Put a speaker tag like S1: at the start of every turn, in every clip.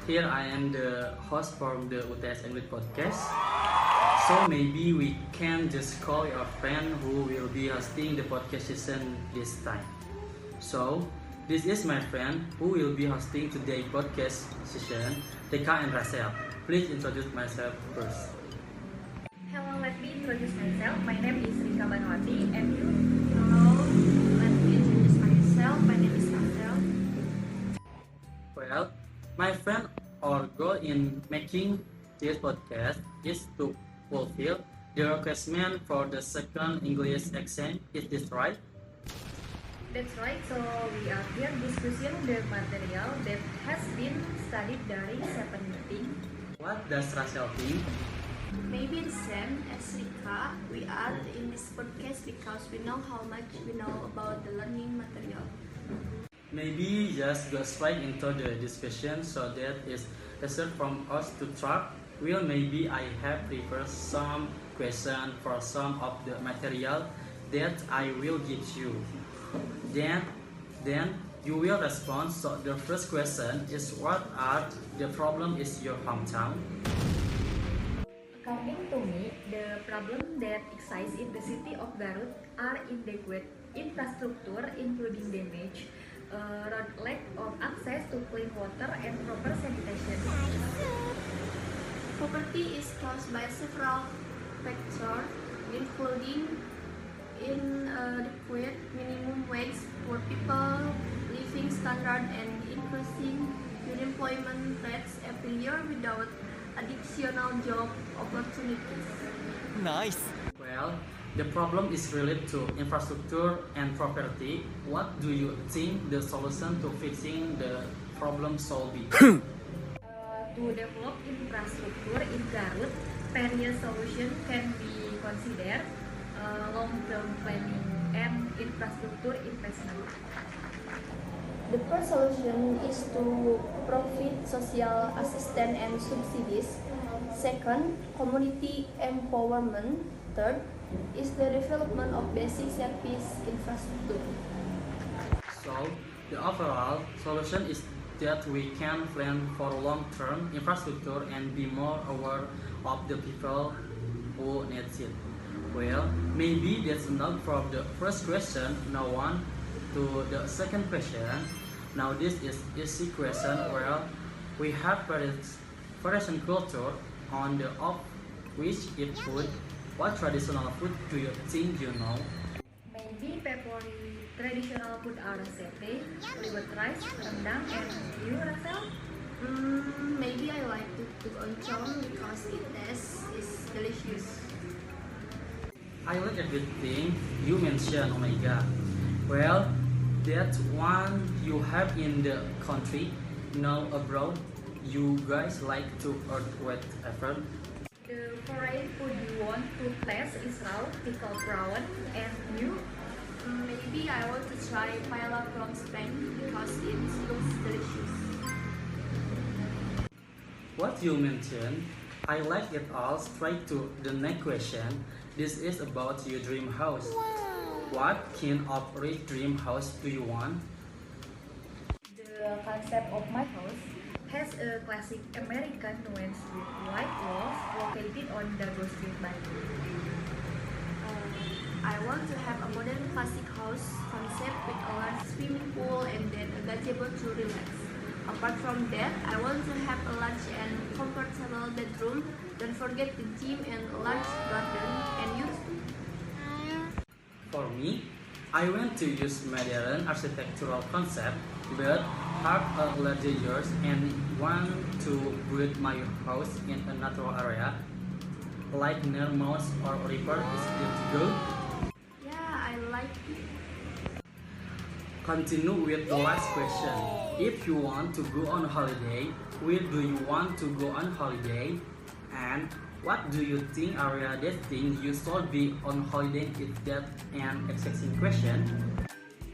S1: Here I am the host from the UTS English podcast. So maybe we can just call your friend who will be hosting the podcast session this time. So this is my friend who will be hosting today's podcast session, Teka and Rasel. Please introduce myself first.
S2: Hello, let me introduce myself. My name is Rika Banwati, and you?
S3: Hello, let me introduce myself. My name is Rachel.
S1: Well, my friend our goal in making this podcast is to fulfill the requirement for the second English exam. Is this right?
S2: That's right. So we are here discussing the material that has been studied during 7 meeting.
S1: What does Rachel think?
S3: Maybe the same as Rika, we are in this podcast because we know how much we know about the learning material.
S1: Maybe just go straight into the discussion so that is easier from us to track. Well, maybe I have prepared some questions for some of the material that I will give you. Then you will respond. So the first question is, what are the problem is your hometown?
S2: According to me, the problem that exists in the city of Garut are inadequate infrastructure, including damage, road, lack of access to clean water, and proper sanitation.
S3: Poverty is caused by several factors, including inadequate minimum wage, poor people living standard, and increasing unemployment rates every year without additional job opportunities.
S4: Nice.
S1: Well, the problem is related to infrastructure and property. What do you think the solution to fixing the problem solving?
S2: To develop infrastructure in Garut, various solutions can be considered, long-term planning and infrastructure investment.
S3: The first solution is to provide social assistance and subsidies. Second, community empowerment. Third, is the development of basic service infrastructure.
S1: So, the overall solution is that we can plan for long-term infrastructure and be more aware of the people who need it. Well, maybe that's enough for the first question. Now on to the second question. Now this is easy question. Well, we have variation culture on the of which eat food. What traditional food do you think you know?
S2: Maybe Pepori traditional food are sete, liwet rice, rendang, and you, Rasel?
S3: Maybe I like to oncom because is delicious.
S1: I like everything you mentioned. Oh my god. Well, that one you have in the country. Now abroad, you guys like to eat whatever.
S2: The foreign food you want to taste is raw, pickled prawn, and you?
S3: Maybe I want to try paella from Spain because it looks delicious.
S1: What you mentioned, I like it all. Straight to the next question. This is about your dream house. What kind of rich dream house do you want?
S2: The concept of my house has a classic American nuance with white walls located on Dago Street, Bandung.
S3: I want to have a modern classic house concept with a large swimming pool and then a gazebo to relax. Apart from that, I want to have a large and comfortable bedroom. Don't forget the gym and a large garden. And you?
S1: For me, I want to use modern architectural concept, but have a larger yard and want to build my house in a natural area, like near mountains or river. Is it good?
S3: Yeah, I like it.
S1: Continue with the last question. If you want to go on holiday, where do you want to go on holiday? And what do you think area that thing you should be on holiday? Is that an exciting question?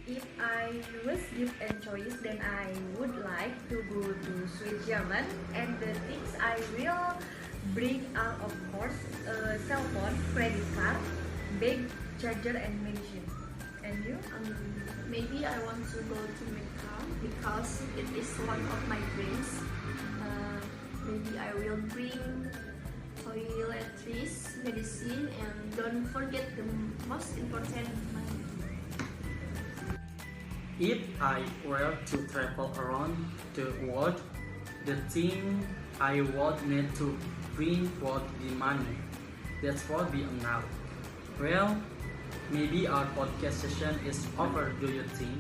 S2: If I was given choice, then I would like to go to Switzerland, and the things I will bring are of course a cell phone, credit card, bag, charger, and medicine. And you?
S3: Maybe I want to go to Mecca because it is one of my dreams. Maybe I will bring toiletries, medicine, and don't forget the most important money.
S1: If I were to travel around the world, the thing I would need to bring would be money. That would be enough. Well, maybe our podcast session is over, do you think?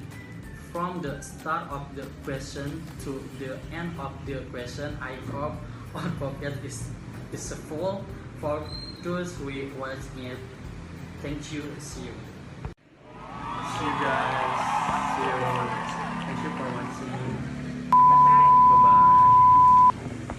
S1: From the start of the question to the end of the question, I hope our podcast is full for those who watch it. Thank you. See you.
S4: See you guys. See you.